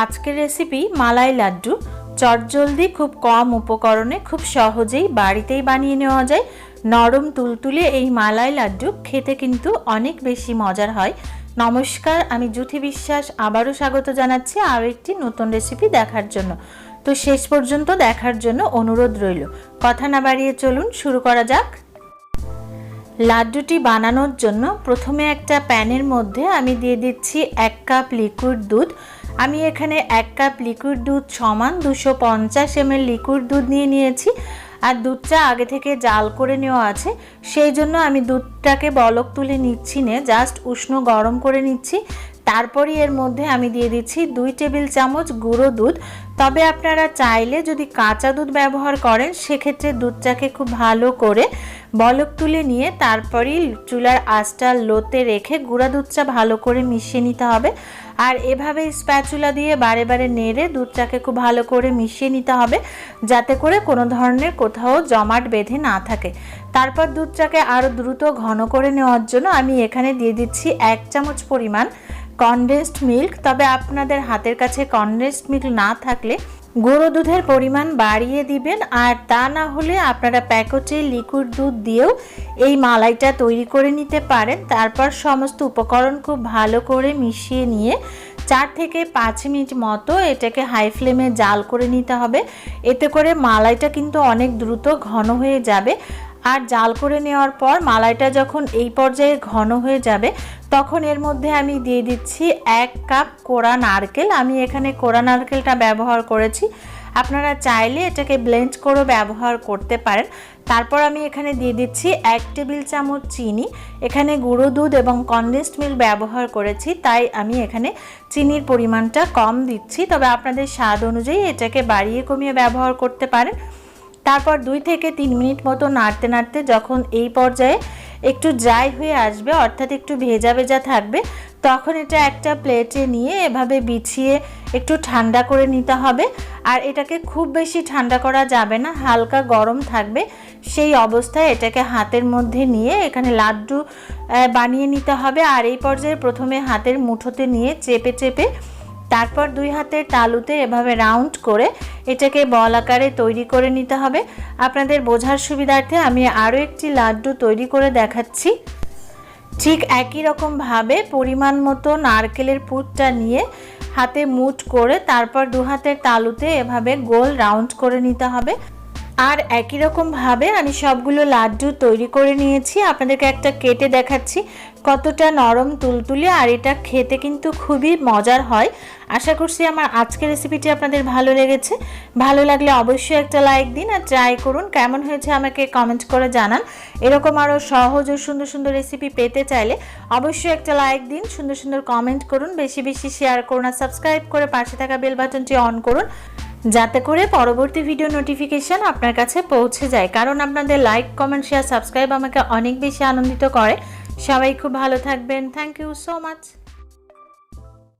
আজকের রেসিপি মালাই লাড্ডু। চটজলদি খুব কম উপকরণে খুব সহজেই বাড়িতেই বানিয়ে নেওয়া যায় নরম তুলতুলে এই মালাই লাড্ডু। খেতে কিন্তু অনেক বেশি মজার হয়। নমস্কার, আমি জ্যোতি বিশ্বাস আবারও স্বাগত জানাচ্ছি আরও একটি নতুন রেসিপি দেখার জন্য। তো শেষ পর্যন্ত দেখার জন্য অনুরোধ রইল। কথা না বাড়িয়ে চলুন শুরু করা যাক। লাড্ডুটি বানানোর জন্য প্রথমে একটা প্যানের মধ্যে আমি দিয়ে দিচ্ছি 1 কাপ লিকুইড দুধ। আমি এখানে 1 কাপ লিকুইড দুধ সমান 250 ml লিকুইড দুধ নিয়েছি। আর দুধটা আগে থেকে জাল করে নেওয়া আছে, সেই জন্য আমি দুধটাকে বলক তুলে নিচ্ছি না, জাস্ট উষ্ণ গরম করে নিচ্ছি। তারপরে এর মধ্যে আমি দিয়ে দিচ্ছি 2 টেবিল চামচ গুঁড়ো দুধ। তবে আপনারা চাইলে যদি কাঁচা দুধ ব্যবহার করেন সেক্ষেত্রে দুধটাকে খুব ভালো করে বলক তুলে নিয়ে তারপরেই চুলার আঁচটা লোতে রেখে গুঁড়া দুধটা ভালো করে মিশিয়ে নিতে হবে। আর এভাবে স্প্যাচুলা দিয়ে বারে বারে নেড়ে দুধটাকে খুব ভালো করে মিশিয়ে নিতে হবে, যাতে করে কোনো ধরনের কোথাও জমাট বেঁধে না থাকে। তারপর দুধটাকে আরও দ্রুত ঘন করে নেওয়ার জন্য আমি এখানে দিয়ে দিচ্ছি 1 চামচ পরিমাণ কনডেন্সড মিল্ক। তবে আপনাদের হাতের কাছে কনডেন্সড মিল্ক না থাকলে গুঁড়ো দুধের পরিমাণ বাড়িয়ে দিবেন। আর তা না হলে আপনারা প্যাকেটে লিকুইড দুধ দিয়েও এই মালাইটা তৈরি করে নিতে পারেন। তারপর সমস্ত উপকরণ খুব ভালো করে মিশিয়ে নিয়ে 4 থেকে 5 মিনিট মতো এটাকে হাই ফ্লেমে জাল করে নিতে হবে। এতে করে মালাইটা কিন্তু অনেক দ্রুত ঘন হয়ে যাবে। আর জাল করে নেওয়ার পর মালাইটা যখন এই পর্যায়ে ঘন হয়ে যাবে তখন এর মধ্যে আমি দিয়ে দিচ্ছি 1 কাপ কোড়া নারকেল। আমি এখানে কোড়া নারকেলটা ব্যবহার করেছি, আপনারা চাইলে এটাকে ব্লেন্ড করেও ব্যবহার করতে পারেন। তারপর আমি এখানে দিয়ে দিচ্ছি 1 টেবিল চামচ চিনি। এখানে গুঁড়ো দুধ এবং কনডেন্সড মিল্ক ব্যবহার করেছি, তাই আমি এখানে চিনির পরিমাণটা কম দিচ্ছি। তবে আপনাদের স্বাদ অনুযায়ী এটাকে বাড়িয়ে কমিয়ে ব্যবহার করতে পারেন। তারপর 2 থেকে 3 মিনিট মতো নাড়তে নাড়তে যখন এই পর্যায়ে একটু ড্রাই হয়ে আসবে, অর্থাৎ একটু ভেজা ভেজা থাকবে, তখন এটা একটা প্লেটে নিয়ে এভাবে বিছিয়ে একটু ঠান্ডা করে নিতে হবে। আর এটাকে খুব বেশি ঠান্ডা করা যাবে না, হালকা গরম থাকবে। সেই অবস্থায় এটাকে হাতের মধ্যে নিয়ে এখানে লাড্ডু বানিয়ে নিতে হবে। আর এই পর্যায়ে প্রথমে হাতের মুঠোতে নিয়ে চেপে চেপে তারপর 2 হাতের তালুতে এভাবে রাউন্ড করে এটাকে বল আকারে তৈরি করে নিতে হবে। আপনাদের বোঝার সুবিধার্থে আমি আরও একটি লাড্ডু তৈরি করে দেখাচ্ছি। ঠিক একই রকমভাবে পরিমাণ মতো নারকেলের পুরটা নিয়ে হাতে মুঠ করে তারপর 2 হাতের তালুতে এভাবে গোল রাউন্ড করে নিতে হবে। আর একই রকমভাবে আমি সবগুলো লাড্ডু তৈরি করে নিয়েছি। আপনাদেরকে একটা কেটে দেখাচ্ছি কতটা নরম তুলতুলে, আর এটা খেতে কিন্তু খুবই মজার হয়। আশা করছি আমার আজকের রেসিপিটি আপনাদের ভালো লেগেছে। ভালো লাগলে অবশ্যই একটা লাইক দিন আর ট্রাই করুন। কেমন হয়েছে আমাকে কমেন্ট করে জানান। এরকম আরও সহজ ও সুন্দর সুন্দর রেসিপি পেতে চাইলে অবশ্যই একটা লাইক দিন, সুন্দর সুন্দর কমেন্ট করুন, বেশি বেশি শেয়ার করুন আর সাবস্ক্রাইব করে পাশে থাকা বেল বাটনটি অন করুন, যাতে করে পরবর্তী ভিডিও নোটিফিকেশন আপনার কাছে পৌঁছে যায়। কারণ আপনাদের লাইক, কমেন্ট, শেয়ার, সাবস্ক্রাইব আমাকে অনেক বেশি আনন্দিত করে। সবাই খুব ভালো থাকবেন। Thank you so much.